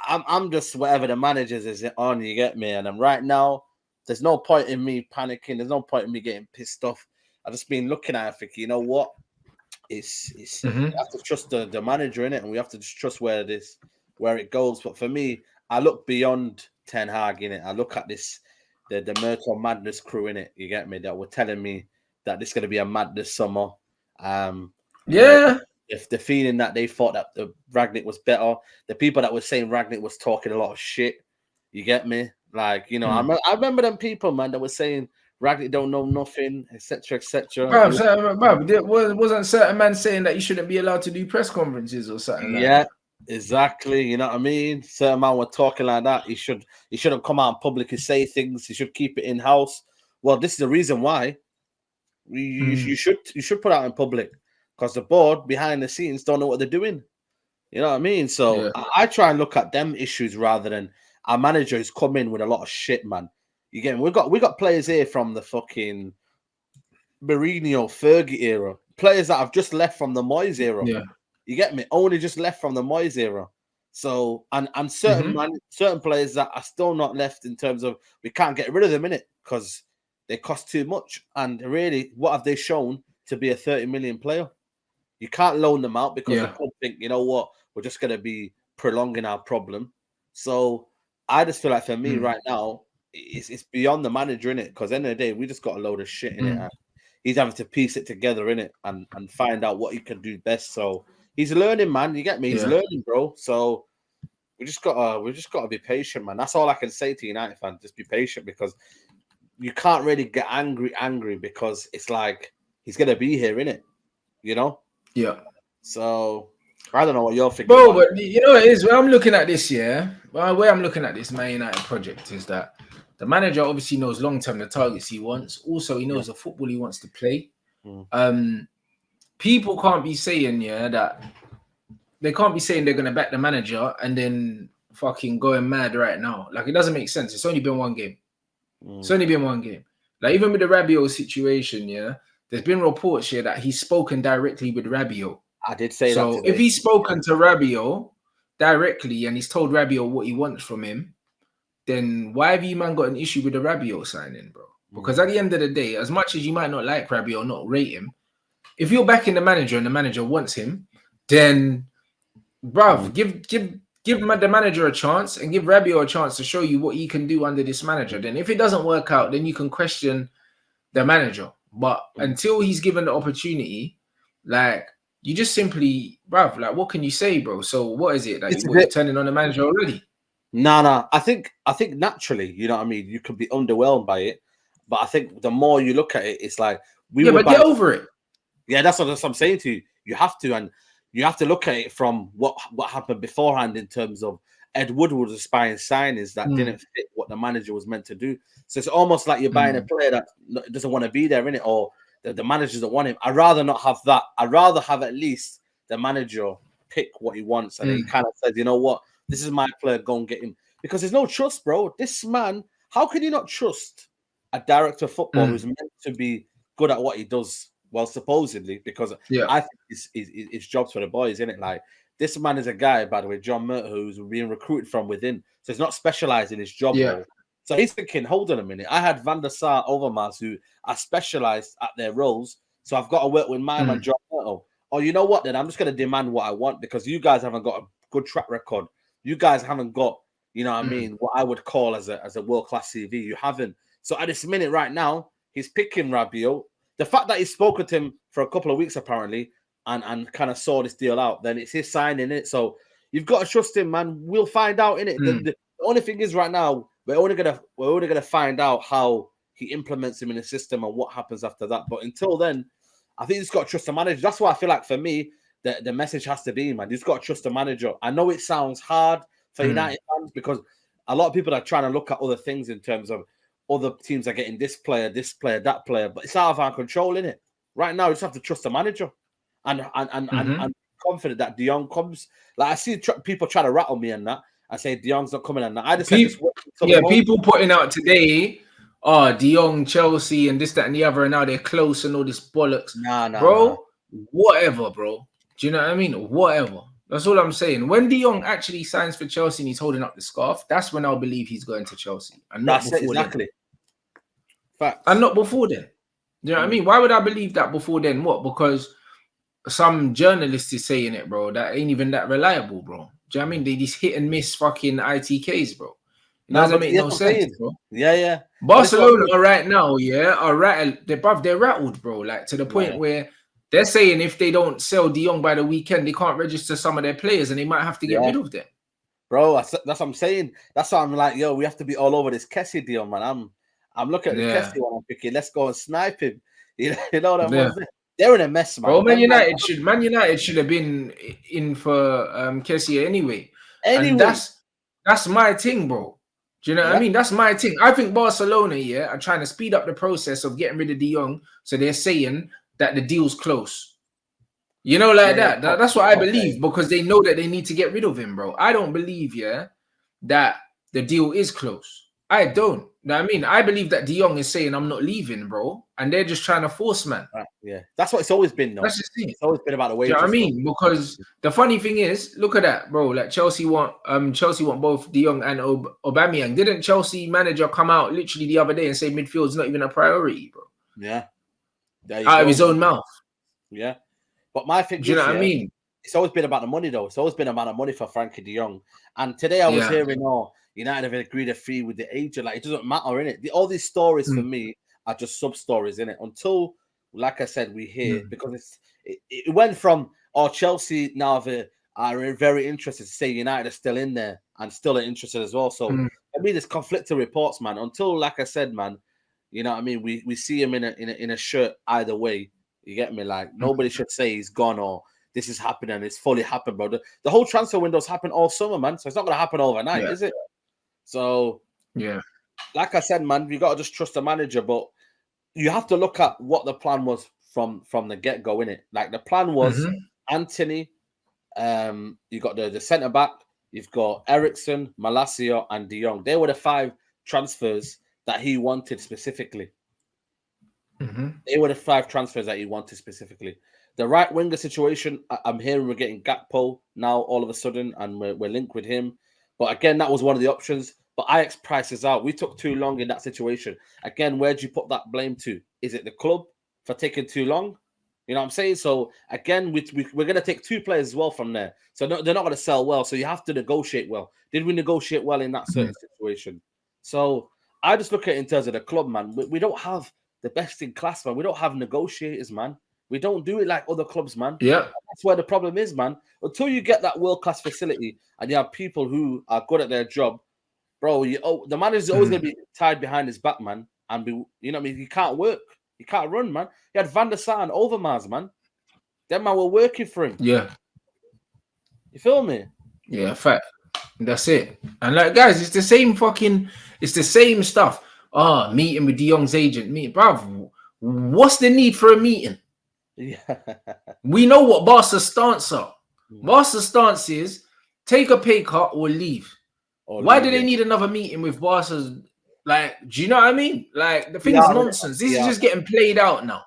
I'm just whatever the managers is on. You get me? And right now, there's no point in me panicking. There's no point in me getting pissed off. I just been looking at it, thinking, you know what? It's you have to trust the manager in it, and we have to just trust where it goes. But for me, I look beyond Ten Hag in it. I look at the Myrtle Madness crew in it. You get me? That were telling me that this is going to be a madness summer. If the feeling that they thought that the Ragnick was better, the people that were saying Ragnick was talking a lot of shit. You get me? Like, I remember them people, man, that were saying Ragnick don't know nothing, etc., etc. Wasn't certain man saying that you shouldn't be allowed to do press conferences or something? Yeah, exactly. You know what I mean? Certain man were talking like that. He shouldn't come out and publicly say things. He should keep it in house. Well, this is the reason why. You should put out in public, because the board behind the scenes don't know what they're doing. You know what I mean? So I try and look at them issues rather than our manager who's come in with a lot of shit, man. You get me? We got players here from the fucking Mourinho, Fergie era, players that have just left from the Moyes era. Yeah. You get me? Only just left from the Moyes era. So and certain players that are still not left, in terms of we can't get rid of them in it because they cost too much. And really, what have they shown to be a 30 million player? You can't loan them out because the club think, you know what, we're just going to be prolonging our problem. So I just feel like for me right now, it's beyond the manager in it, because at the end of the day, we just got a load of shit in it. He's having to piece it together in it and find out what he can do best. So he's learning, man. You get me? He's learning, bro. So we just gotta be patient, man. That's all I can say to United fans. Just be patient, because you can't really get angry because it's like he's gonna be here, innit? You know? Yeah. So I don't know what you're thinking, bro. But you know what it is? When I'm looking at this, where I'm looking at this Man United project is that the manager obviously knows long term the targets he wants. Also, he knows the football he wants to play. People can't be saying that they can't be saying they're gonna back the manager and then fucking going mad right now. Like, it doesn't make sense. It's only been one game. It's only been one game. Like, even with the Rabiot situation, there's been reports here that he's spoken directly with Rabiot. I did say so. that. So if he's spoken to Rabiot directly and he's told Rabiot what he wants from him, then why have you, man, got an issue with the Rabiot signing, bro? Because at the end of the day, as much as you might not like Rabiot or not rate him, if you're backing the manager and the manager wants him, then, bruv, give the manager a chance and give Rabiot a chance to show you what he can do under this manager. Then if it doesn't work out, then you can question the manager. But until he's given the opportunity, like, you just simply, bruv, like, what can you say, bro? So what is it? Like, you're turning on the manager already? No. I think naturally, you know what I mean, you could be underwhelmed by it. But I think the more you look at it, it's like but get over it. Yeah, that's what I'm saying to you. You have to, and you have to look at it from what happened beforehand in terms of Ed Woodward's aspiring signings that didn't fit what the manager was meant to do. So it's almost like you're buying a player that doesn't want to be there, innit? Or the manager doesn't want him. I'd rather not have that. I'd rather have at least the manager pick what he wants, and he kind of says, you know what, this is my player, go and get him. Because there's no trust, bro. This man, how can you not trust a director of football who's meant to be good at what he does? Well, supposedly, because I think it's jobs for the boys, isn't it? Like, this man is a guy, by the way, John Murtaugh, who's being recruited from within. So he's not specialized in his job role. So he's thinking, hold on a minute. I had Van der Sar, Overmars, who are specialized at their roles. So I've got to work with my man, John Murtaugh. Oh, you know what, then? I'm just going to demand what I want, because you guys haven't got a good track record. You guys haven't got, you know what I mean, what I would call as a world-class CV. You haven't. So at this minute right now, he's picking Rabiot. The fact that he's spoken to him for a couple of weeks, apparently, and kind of saw this deal out, then it's his signing, it. So you've got to trust him, man. We'll find out, innit? The only thing is, right now, we're only gonna find out how he implements him in the system and what happens after that. But until then, I think he's got to trust the manager. That's why I feel like, for me, the message has to be, man, he's got to trust the manager. I know it sounds hard for United fans, because a lot of people are trying to look at other things in terms of other teams are getting this player, that player, but it's out of our control, innit? Right now, you just have to trust the manager and confident that De Jong comes. Like, I see people try to rattle me and that. I say De Jong's not coming, and that. I just people putting out today, De Jong, Chelsea, and this, that, and the other, and now they're close and all this bollocks. Nah, bro. Whatever, bro. Do you know what I mean? Whatever. That's all I'm saying. When De Jong actually signs for Chelsea and he's holding up the scarf, that's when I'll believe he's going to Chelsea, and not That's it, before exactly. then. Facts. And not before then. Do you know what I mean? Why would I believe that before then? What? Because some journalist is saying it, bro. That ain't even that reliable, bro. Do you know what I mean? They just hit and miss fucking ITKs, bro. It doesn't make no sense, bro. Yeah. Barcelona right now, are rattled. They're rattled, bro. Like to the point where they're saying if they don't sell De Jong by the weekend, they can't register some of their players, and they might have to get rid of them. Bro, that's what I'm saying. That's why I'm like, yo, we have to be all over this Kessie deal, man. I'm looking at the Kessie one. I'm thinking, let's go and snipe him. You know what I'm saying? They're in a mess, man. Bro, Man United should have been in for Kessie anyway. And that's my thing, bro. Do you know what I mean? That's my thing. I think Barcelona, are trying to speed up the process of getting rid of De Jong. So they're saying that the deal's close. You know, like that. That's what I believe, because they know that they need to get rid of him, bro. I don't believe, that the deal is close. I don't. You know what I mean? I believe that De Jong is saying, I'm not leaving, bro. And they're just trying to force, man. Yeah. That's what it's always been, though. That's just it. It's always been about the wages. Do you know what I mean? Because the funny thing is, look at that, bro. Like Chelsea want both De Jong and Aubameyang. Didn't Chelsea manager come out literally the other day and say midfield's not even a priority, bro? Yeah. Out of his own mouth. Yeah. But my thing, do you know what I mean? It's always been about the money, though. It's always been about the money for Frankie De Jong. And today I was hearing, United have agreed a fee with the agent. Like, it doesn't matter, innit? All these stories for me are just sub stories, innit? Until, like I said, we hear, because it went from, Chelsea now are very interested to say United are still in there and still are interested as well. So I mean, there's conflicting reports, man. Until, like I said, man, you know what I mean? We see him in a shirt either way. You get me? Like, nobody should say he's gone or this is happening. It's fully happened, bro. The whole transfer window's happened all summer, man. So it's not going to happen overnight, is it? So, like I said, man, you got to just trust the manager. But you have to look at what the plan was from the get-go, innit? Like, the plan was Anthony, you got the centre-back, you've got Ericsson, Malacia, and De Jong. They were the 5 transfers that he wanted specifically. They were the 5 transfers that he wanted specifically. The right winger situation, I'm hearing we're getting Gakpo now all of a sudden, and we're linked with him. But again, that was one of the options. But Ajax prices out. We took too long in that situation. Again, where do you put that blame to? Is it the club for taking too long? You know what I'm saying? So again, we're going to take 2 players as well from there. So they're not going to sell well. So you have to negotiate well. Did we negotiate well in that certain situation? So I just look at it in terms of the club, man. We don't have the best in class, man. We don't have negotiators, man. We don't do it like other clubs, man. Yeah. That's where the problem is, man. Until you get that world-class facility and you have people who are good at their job, bro, the manager's always going to be tied behind his back, man. And you know what I mean? He can't work. He can't run, man. He had Van der Sar and Overmars, man. Them man were working for him. Yeah. You feel me? Yeah, fact. That's it. And like, guys, it's the same stuff. Meeting with De Jong's agent. Bruv, what's the need for a meeting? Yeah. We know what Barca's stance are. Barca's stance is take a pay cut or leave. Why do they need another meeting with Barca's? Like, do you know what I mean? Like, the thing is nonsense. This is just getting played out now.